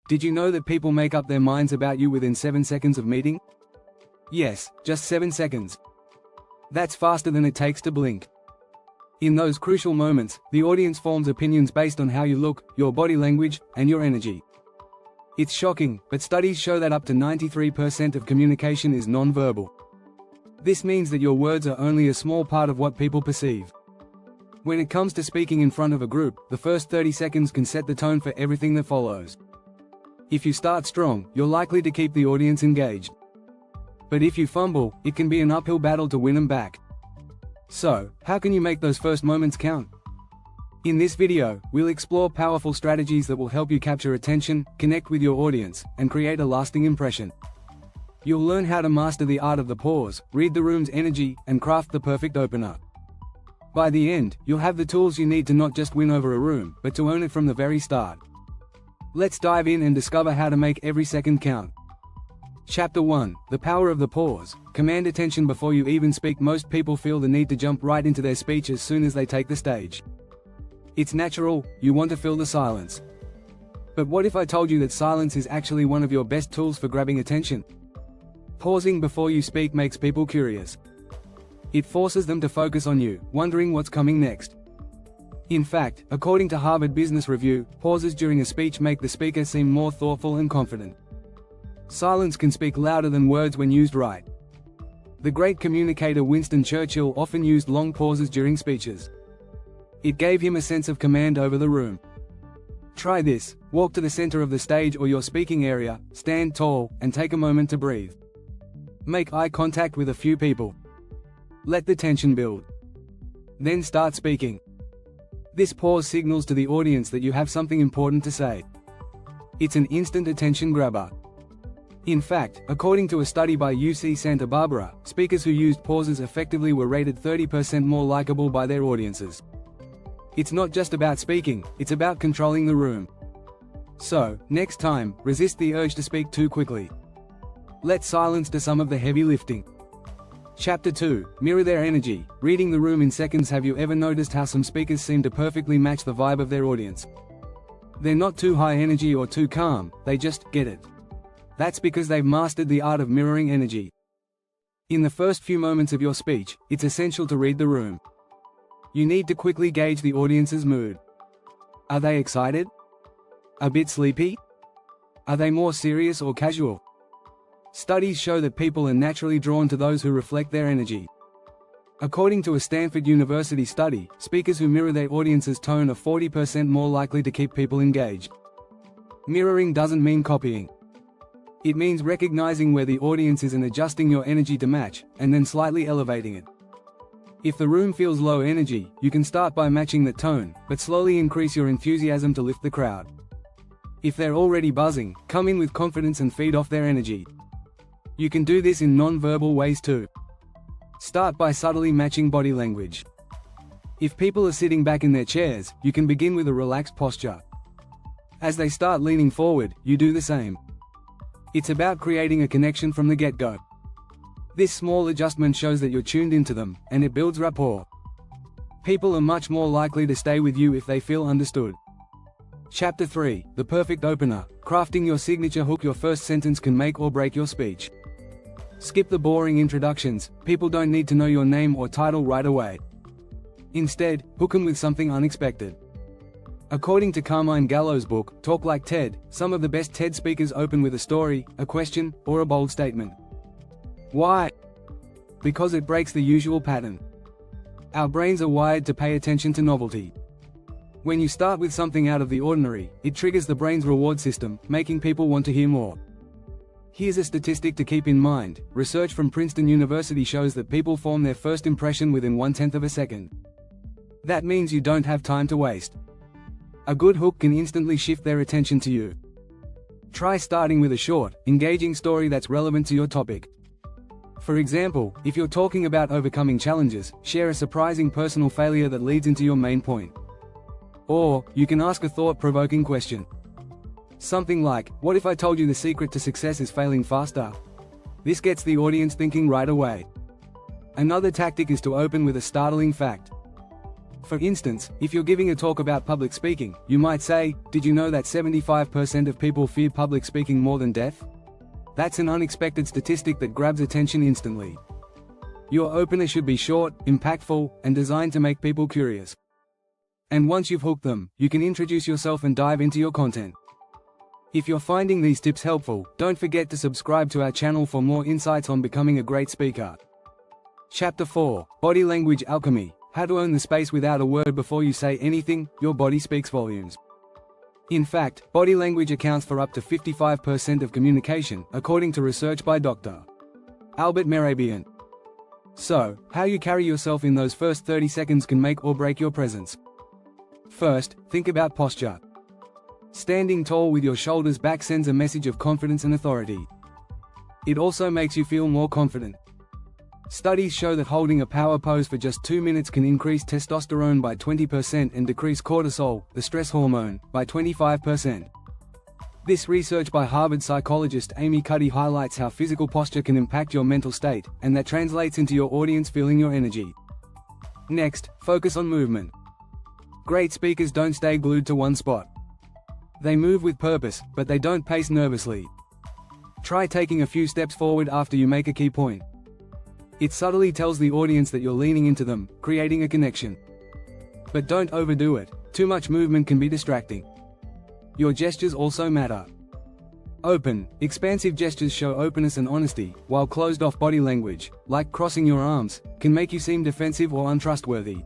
Did you know that people make up their minds about you within 7 seconds of meeting? Yes, just 7 seconds. That's faster than it takes to blink. In those crucial moments, the audience forms opinions based on how you look, your body language, and your energy. It's shocking, but studies show that up to 93% of communication is non-verbal. This means that your words are only a small part of what people perceive. When it comes to speaking in front of a group, the first 30 seconds can set the tone for everything that follows. If you start strong, you're likely to keep the audience engaged. But if you fumble, it can be an uphill battle to win them back. So, how can you make those first moments count? In this video, we'll explore powerful strategies that will help you capture attention, connect with your audience, and create a lasting impression. You'll learn how to master the art of the pause, read the room's energy, and craft the perfect opener. By the end, you'll have the tools you need to not just win over a room, but to own it from the very start. Let's dive in and discover how to make every second count. Chapter 1: The Power of the Pause. Command attention before you even speak. Most people feel the need to jump right into their speech as soon as they take the stage. It's natural, you want to fill the silence. But what if I told you that silence is actually one of your best tools for grabbing attention? Pausing before you speak makes people curious. It forces them to focus on you, wondering what's coming next. In fact, according to Harvard Business Review, pauses during a speech make the speaker seem more thoughtful and confident. Silence can speak louder than words when used right. The great communicator Winston Churchill often used long pauses during speeches. It gave him a sense of command over the room. Try this: walk to the center of the stage or your speaking area, stand tall, and take a moment to breathe. Make eye contact with a few people. Let the tension build. Then start speaking. This pause signals to the audience that you have something important to say. It's an instant attention grabber. In fact, according to a study by UC Santa Barbara, speakers who used pauses effectively were rated 30% more likable by their audiences. It's not just about speaking, it's about controlling the room. So, next time, resist the urge to speak too quickly. Let silence do some of the heavy lifting. Chapter 2: Mirror their energy. Reading the room in seconds. Have you ever noticed how some speakers seem to perfectly match the vibe of their audience? They're not too high energy or too calm, they just get it. That's because they've mastered the art of mirroring energy. In the first few moments of your speech, it's essential to read the room. You need to quickly gauge the audience's mood. Are they excited? A bit sleepy? Are they more serious or casual? Studies show that people are naturally drawn to those who reflect their energy. According to a Stanford University study, speakers who mirror their audience's tone are 40% more likely to keep people engaged. Mirroring doesn't mean copying. It means recognizing where the audience is and adjusting your energy to match, and then slightly elevating it. If the room feels low energy, you can start by matching the tone, but slowly increase your enthusiasm to lift the crowd. If they're already buzzing, come in with confidence and feed off their energy. You can do this in non-verbal ways too. Start by subtly matching body language. If people are sitting back in their chairs, you can begin with a relaxed posture. As they start leaning forward, you do the same. It's about creating a connection from the get-go. This small adjustment shows that you're tuned into them, and it builds rapport. People are much more likely to stay with you if they feel understood. Chapter 3: The Perfect Opener. Crafting your signature hook. Your first sentence can make or break your speech. Skip the boring introductions. People don't need to know your name or title right away. Instead, hook them with something unexpected. According to Carmine Gallo's book, Talk Like TED, some of the best TED speakers open with a story, a question, or a bold statement. Why? Because it breaks the usual pattern. Our brains are wired to pay attention to novelty. When you start with something out of the ordinary, it triggers the brain's reward system, making people want to hear more. Here's a statistic to keep in mind. Research from Princeton University shows that people form their first impression within 1/10 of a second. That means you don't have time to waste. A good hook can instantly shift their attention to you. Try starting with a short, engaging story that's relevant to your topic. For example, if you're talking about overcoming challenges, share a surprising personal failure that leads into your main point. Or, you can ask a thought-provoking question. Something like, what if I told you the secret to success is failing faster? This gets the audience thinking right away. Another tactic is to open with a startling fact. For instance, if you're giving a talk about public speaking, you might say, "Did you know that 75% of people fear public speaking more than death?" That's an unexpected statistic that grabs attention instantly. Your opener should be short, impactful, and designed to make people curious. And once you've hooked them, you can introduce yourself and dive into your content. If you're finding these tips helpful, don't forget to subscribe to our channel for more insights on becoming a great speaker. Chapter 4: Body Language Alchemy. How to own the space without a word before you say anything. Your body speaks volumes. In fact, body language accounts for up to 55% of communication, according to research by Dr. Albert Mehrabian. So, how you carry yourself in those first 30 seconds can make or break your presence. First, think about posture. Standing tall with your shoulders back sends a message of confidence and authority. It also makes you feel more confident. Studies show that holding a power pose for just 2 minutes can increase testosterone by 20% and decrease cortisol, the stress hormone, by 25%. This research by Harvard psychologist Amy Cuddy highlights how physical posture can impact your mental state, and that translates into your audience feeling your energy. Next, focus on movement. Great speakers don't stay glued to one spot. They move with purpose, but they don't pace nervously. Try taking a few steps forward after you make a key point. It subtly tells the audience that you're leaning into them, creating a connection. But don't overdo it. Too much movement can be distracting. Your gestures also matter. Open, expansive gestures show openness and honesty, while closed-off body language, like crossing your arms, can make you seem defensive or untrustworthy.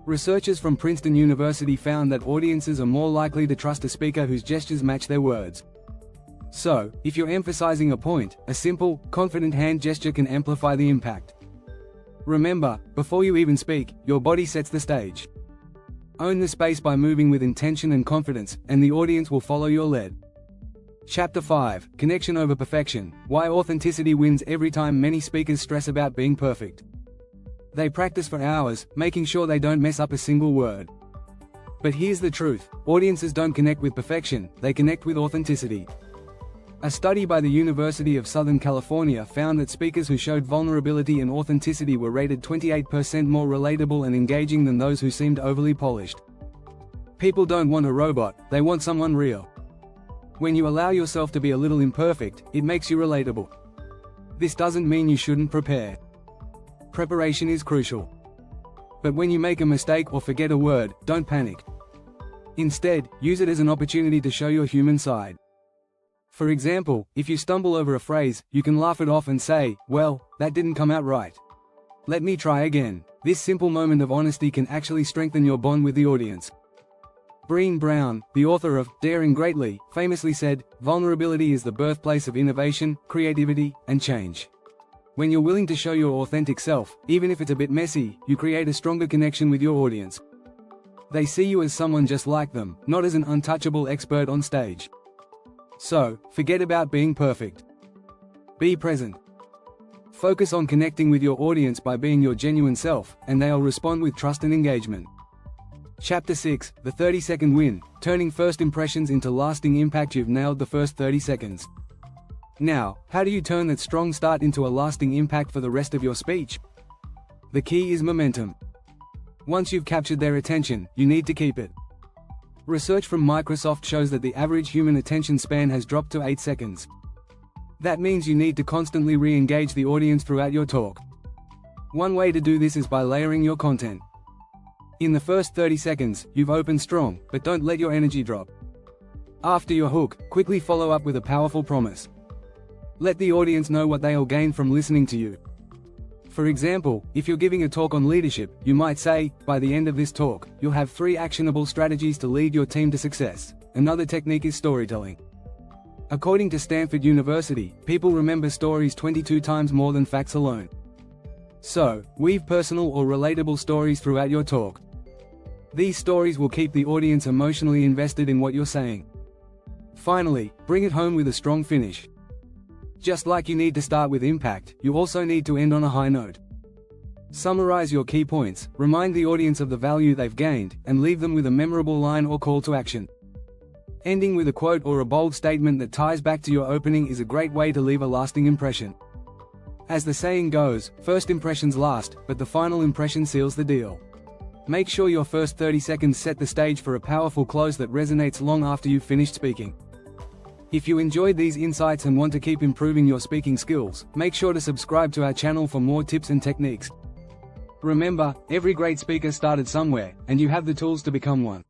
Researchers from Princeton University found that audiences are more likely to trust a speaker whose gestures match their words. So, if you're emphasizing a point, a simple, confident hand gesture can amplify the impact. Remember, before you even speak, your body sets the stage. Own the space by moving with intention and confidence, and the audience will follow your lead. Chapter 5: Connection over Perfection. Why authenticity wins every time. Many speakers stress about being perfect. They practice for hours, making sure they don't mess up a single word. But here's the truth: audiences don't connect with perfection, they connect with authenticity. A study by the University of Southern California found that speakers who showed vulnerability and authenticity were rated 28% more relatable and engaging than those who seemed overly polished. People don't want a robot, they want someone real. When you allow yourself to be a little imperfect, it makes you relatable. This doesn't mean you shouldn't prepare. Preparation is crucial. But when you make a mistake or forget a word, don't panic. Instead, use it as an opportunity to show your human side. For example, if you stumble over a phrase, you can laugh it off and say, "Well, that didn't come out right. Let me try again." This simple moment of honesty can actually strengthen your bond with the audience. Brené Brown, the author of Daring Greatly, famously said, "Vulnerability is the birthplace of innovation, creativity, and change." When you're willing to show your authentic self, even if it's a bit messy, you create a stronger connection with your audience. They see you as someone just like them, not as an untouchable expert on stage. So, forget about being perfect. Be present. Focus on connecting with your audience by being your genuine self, and they'll respond with trust and engagement. Chapter 6: The 30-Second Win. Turning first impressions into lasting impact. You've nailed the first 30 seconds. Now, how do you turn that strong start into a lasting impact for the rest of your speech? The key is momentum. Once you've captured their attention, you need to keep it. Research from Microsoft shows that the average human attention span has dropped to 8 seconds. That means you need to constantly re-engage the audience throughout your talk. One way to do this is by layering your content. In the first 30 seconds, you've opened strong, but don't let your energy drop. After your hook, quickly follow up with a powerful promise. Let the audience know what they'll gain from listening to you. For example, if you're giving a talk on leadership, you might say, "By the end of this talk, you'll have 3 actionable strategies to lead your team to success." Another technique is storytelling. According to Stanford University, people remember stories 22 times more than facts alone. So, weave personal or relatable stories throughout your talk. These stories will keep the audience emotionally invested in what you're saying. Finally, bring it home with a strong finish. Just like you need to start with impact, you also need to end on a high note. Summarize your key points, remind the audience of the value they've gained, and leave them with a memorable line or call to action. Ending with a quote or a bold statement that ties back to your opening is a great way to leave a lasting impression. As the saying goes, first impressions last, but the final impression seals the deal. Make sure your first 30 seconds set the stage for a powerful close that resonates long after you've finished speaking. If you enjoyed these insights and want to keep improving your speaking skills, make sure to subscribe to our channel for more tips and techniques. Remember, every great speaker started somewhere, and you have the tools to become one.